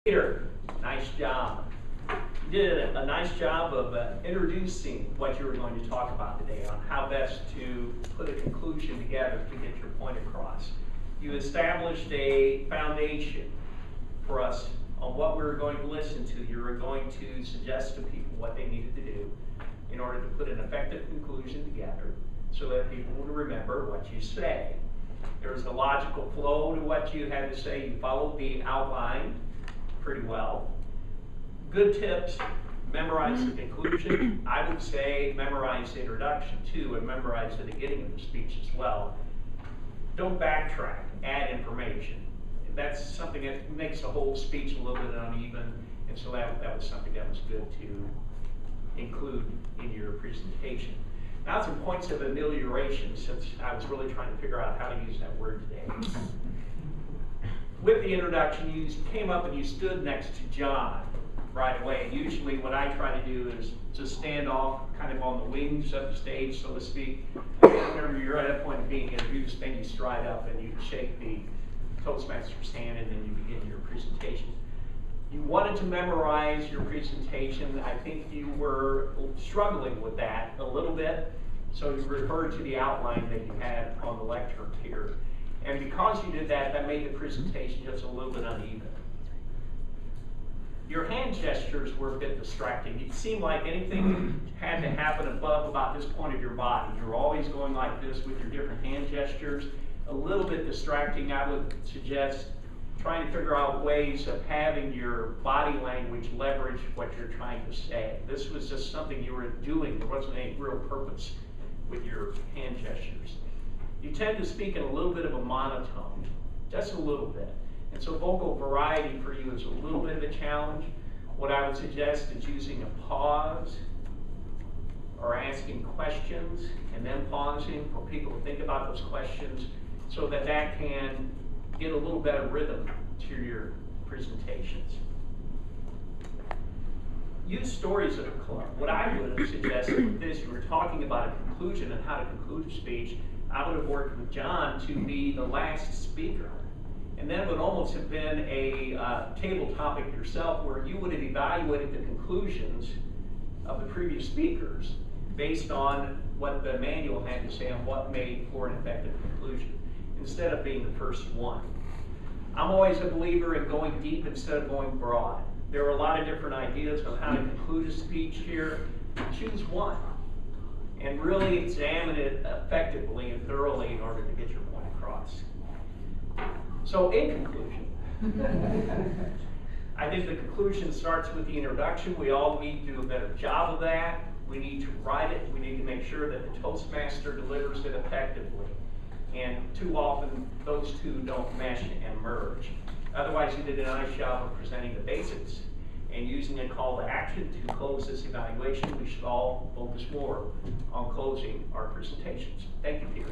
Peter, nice job. You did a nice job of introducing what you were going to talk about today on how best to put a conclusion together to get your point across. You established a foundation for us on what we were going to listen to. You were going to suggest to people what they needed to do in order to put an effective conclusion together so that people would remember what you say. There was a logical flow to what you had to say. You followed the outline pretty well. Good tips: memorize the conclusion. I would say memorize the introduction too, and memorize the beginning of the speech as well. Don't backtrack, add information. That's something that makes the whole speech a little bit uneven, and so that was something that was good to include in your presentation. Now some points of amelioration, since I was really trying to figure out how to use that word today. With the introduction, you came up and you stood next to John right away. Usually what I try to do is to stand off kind of on the wings of the stage, so to speak. Whenever you're at a point of being introduced, then you stride up and you shake the Toastmaster's hand, and then you begin your presentation. You wanted to memorize your presentation. I think you were struggling with that a little bit, so you referred to the outline that you had on the lectern here. And because you did that, that made the presentation just a little bit uneven. Your hand gestures were a bit distracting. It seemed like anything had to happen above about this point of your body. You're always going like this with your different hand gestures. A little bit distracting. I would suggest trying to figure out ways of having your body language leverage what you're trying to say. This was just something you were doing. There wasn't any real purpose with your hand gestures. You tend to speak in a little bit of a monotone, just a little bit. And so vocal variety for you is a little bit of a challenge. What I would suggest is using a pause or asking questions and then pausing for people to think about those questions so that that can get a little better rhythm to your presentations. Use stories of the club. What I would have suggested with this, you were talking about a conclusion and how to conclude a speech. I would have worked with John to be the last speaker. And then it would almost have been a table topic yourself where you would have evaluated the conclusions of the previous speakers based on what the manual had to say on what made for an effective conclusion, instead of being the first one. I'm always a believer in going deep instead of going broad. There are a lot of different ideas on how to conclude a speech here. Choose one and really examine it effectively and thoroughly in order to get your point across. So in conclusion, I think the conclusion starts with the introduction. We all need to do a better job of that. We need to write it. We need to make sure that the Toastmaster delivers it effectively. And too often, those two don't mesh and merge. Otherwise, you did a nice job of presenting the basics and using a call to action to close this evaluation. We should all focus more on closing our presentations. Thank you, Peter.